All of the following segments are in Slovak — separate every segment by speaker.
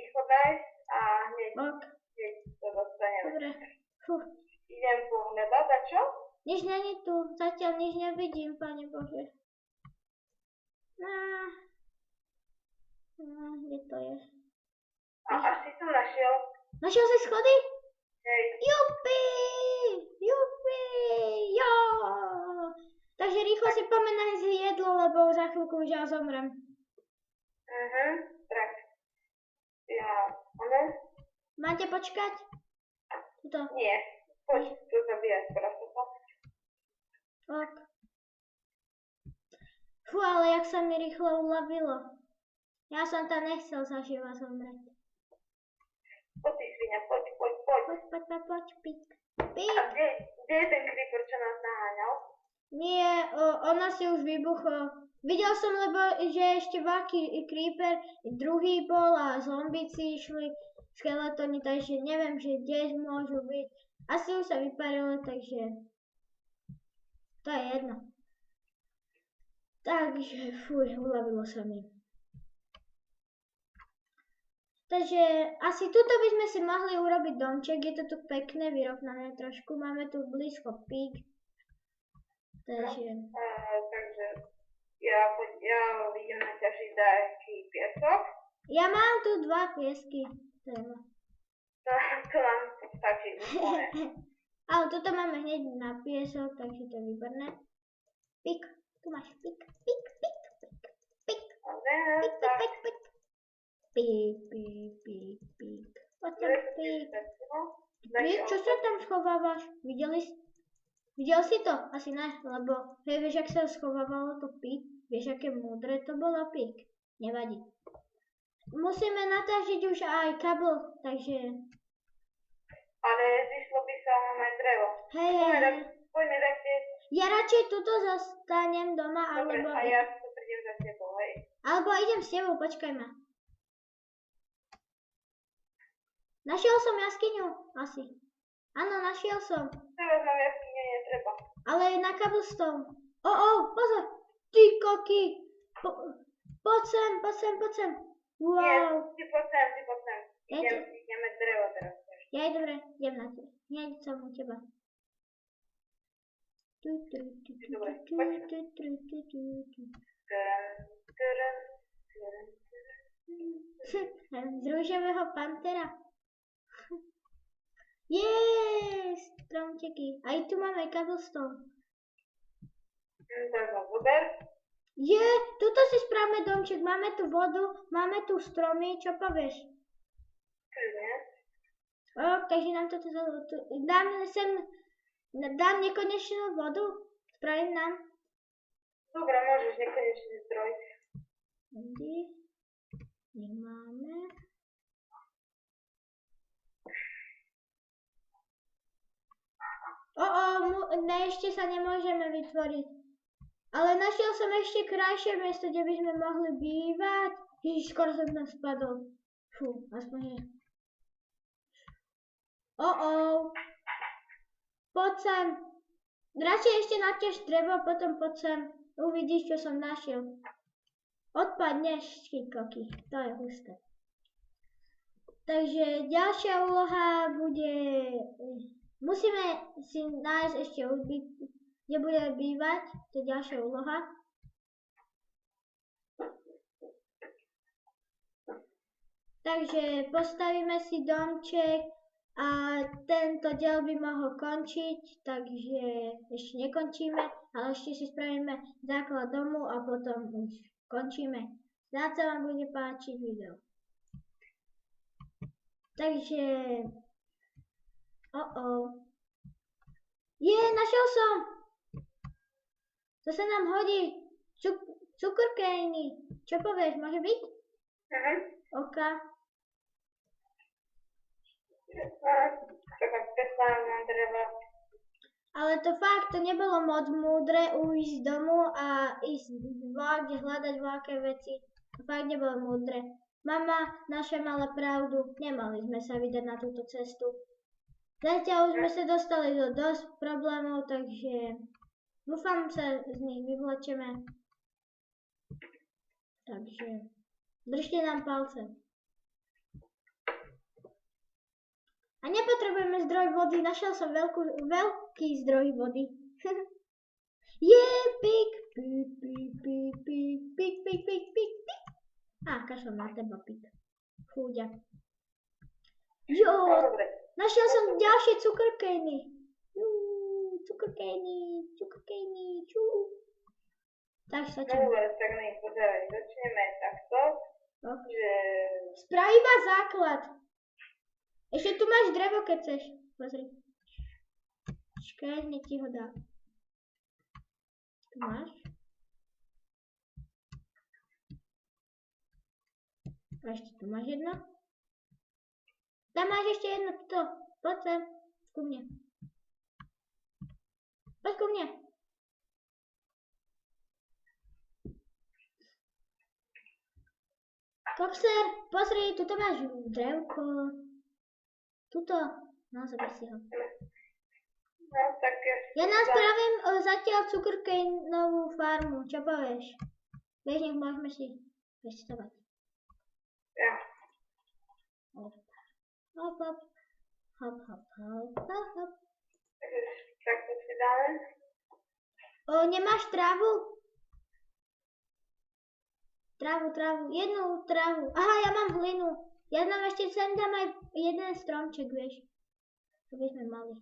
Speaker 1: rýchlo nájsť a hneď to dostaneme.
Speaker 2: Dobre. Fú.
Speaker 1: Idem pohľadať, a čo?
Speaker 2: Nič není tu, zatiaľ nič nevidím, Pane Bože. Kde to je?
Speaker 1: A asi som našiel.
Speaker 2: Našiel si schody?
Speaker 1: Hej.
Speaker 2: Jupi! Jo! Takže rýchlo si poďme nájsť jedlo, lebo za chvíľku už ja zomrem.
Speaker 1: Tak. Ono?
Speaker 2: Máte počkať? Tuto.
Speaker 1: Nie. Poď tu zabíjať prosto.
Speaker 2: Ok. Fú, ale jak sa mi rýchlo uľavilo. Ja som tam nechcel zaživa zomrieť.
Speaker 1: Poď ty svinia, poď.
Speaker 2: Poď, pík.
Speaker 1: A kde je ten creeper, čo nás naháňal?
Speaker 2: Nie, ona si už vybuchol. Videl som, lebo že ešte veľký creeper, druhý bol a zombici išli, skeletoni, takže neviem, že kde môžu byť. Asi už sa vyparilo, takže to je jedno. Takže, fuj, uľavilo sa mi. Takže asi tuto by sme si mohli urobiť domček, je to tu pekné, vyrovnané trošku, máme tu blízko pík. Takže
Speaker 1: ja idem naťažiť nejaký piesok.
Speaker 2: Ja mám tu 2 piesky.
Speaker 1: To nám stačí úplne.
Speaker 2: Ale toto máme hneď na piesok, takže to je výborné. Pík, tu máš pík. Pík. Poďme pík. Pík, čo sa tam schovávaš? Videl si to? Asi ne, lebo vieš, ak sa schovávalo to pík, vieš, aké múdre to bolo pík. Nevadí. Musíme natážiť už aj kabel, takže...
Speaker 1: Ale zišlo by sa máme drevo.
Speaker 2: Hej.
Speaker 1: Poďme taktiež.
Speaker 2: Ja radšej tuto zostanem doma,
Speaker 1: Dobre,
Speaker 2: alebo...
Speaker 1: a ja tu prídem za tebou, hej.
Speaker 2: Alebo idem s tebou, počkaj ma. Našiel som jaskyňu, asi. Áno, našiel som.
Speaker 1: Teraz nám jaskyňu netreba.
Speaker 2: Ale na cobblestone. Pozor. Ty koky. Poď sem. Wow.
Speaker 1: Nie, ty poď sem. Ideme drevo teraz.
Speaker 2: Ja dobre, idem na teba. Hneď som u teba.
Speaker 1: Dobre, poď.
Speaker 2: Z rúžového pantera. Yes, stromčeky. Aj tu máme cobblestone.
Speaker 1: Tak ho zober.
Speaker 2: Tuto si správame domček. Máme tu vodu, máme tu stromy. Čo povieš?
Speaker 1: Kľudne.
Speaker 2: Takže nám toto dám nekonečnú vodu. Spravím nám.
Speaker 1: Dobre, môžeš nekonečný zdroj.
Speaker 2: Nemáme. Ešte sa nemôžeme vytvoriť. Ale našiel som ešte krajšie miesto, kde by sme mohli bývať. Ježiš, skoro som tam spadol. Fú, aspoň nie. Poď sem. Radšej ešte naťaž drevo, potom poď sem. Uvidíš, čo som našiel. Odpadneš, koky. To je husté. Takže ďalšia úloha bude... Musíme si nájsť ešte kde budeme bývať. To je ďalšia úloha. Takže postavíme si domček a tento diel by mohol končiť, takže ešte nekončíme, ale ešte si spravíme základ domu a potom už končíme. Snáď sa vám bude páčiť video. Takže... našiel som! To sa nám hodí. Cukrkejny. Čo povieš, môže byť? OK. Ale to fakt, to nebolo moc múdre ujsť z domu a ísť hľadať veľké veci. To fakt nebolo múdre. Mama naša mala pravdu, nemali sme sa vydať na túto cestu. Zatiaľ už sme sa dostali do dosť problémov, takže dúfam sa z nich vyvlečeme. Takže držte nám palce. nepotrebujeme zdroj vody, našiel som veľký zdroj vody. Pik, pik, pik, pik, pik, pik, pik, pik, pik, pik. Kašlem na teba, pik. Chúďa. Jo,
Speaker 1: Dobre.
Speaker 2: našiel som ďalšie cukrkejny. Cukrkejny, čú. Tak sa čo?
Speaker 1: Dobre, tak nech pozeraj. Začneme takto, že...
Speaker 2: Sprav iba základ. Ešte tu máš drevo, keď chceš. Pozri. Čakaj, hneď ti ho dám. Tu máš. A ešte tu máš jedno. Tam máš ešte jedno, tuto. Poď sem. Ku mne. Poď ku mne. Kokser, pozri, tuto máš drevko. Tuto. No, zober si ho.
Speaker 1: No, tak...
Speaker 2: Ja nám spravím zatiaľ cukrkejnovú farmu. Čo povieš? Vieš, nech môžeme si pestovať.
Speaker 1: Ja.
Speaker 2: Hop, hop, hop. Hop, hop, hop, hop, hop.
Speaker 1: Tak to si dáme.
Speaker 2: Nemáš trávu? Trávu. Jednu trávu. Aha, ja mám hlinu. Ja nám ešte sem dám aj jeden stromček, vieš. To by sme mali.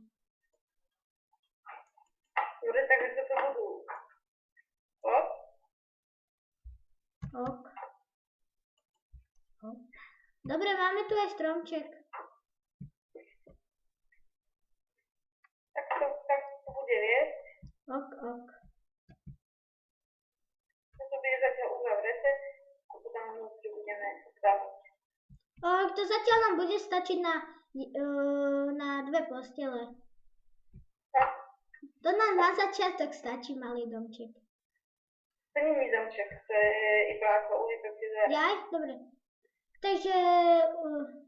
Speaker 1: Dobre, takže toto budú. Hop.
Speaker 2: Ok. Hop. Dobre, máme tu aj stromček.
Speaker 1: Tak to bude viesť.
Speaker 2: Ok.
Speaker 1: Toto bude zatiaľ uzavrete a potom si budeme stavať.
Speaker 2: To zatiaľ nám bude stačiť na 2 postele.
Speaker 1: Tak.
Speaker 2: To nám na začiatok stačí, malý domček.
Speaker 1: To nie je domček, to je iba ako ulitok si dvere.
Speaker 2: Jaj, dobre. Takže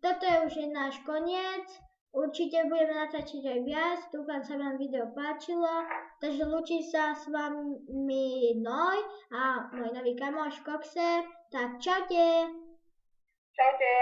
Speaker 2: toto je už náš koniec. Určite budeme natáčať aj viac. Dúfam, sa vám video páčilo. Takže lúči sa s vami Noj a môj nový kamoš Kokser. Tak čaute.
Speaker 1: Čaute.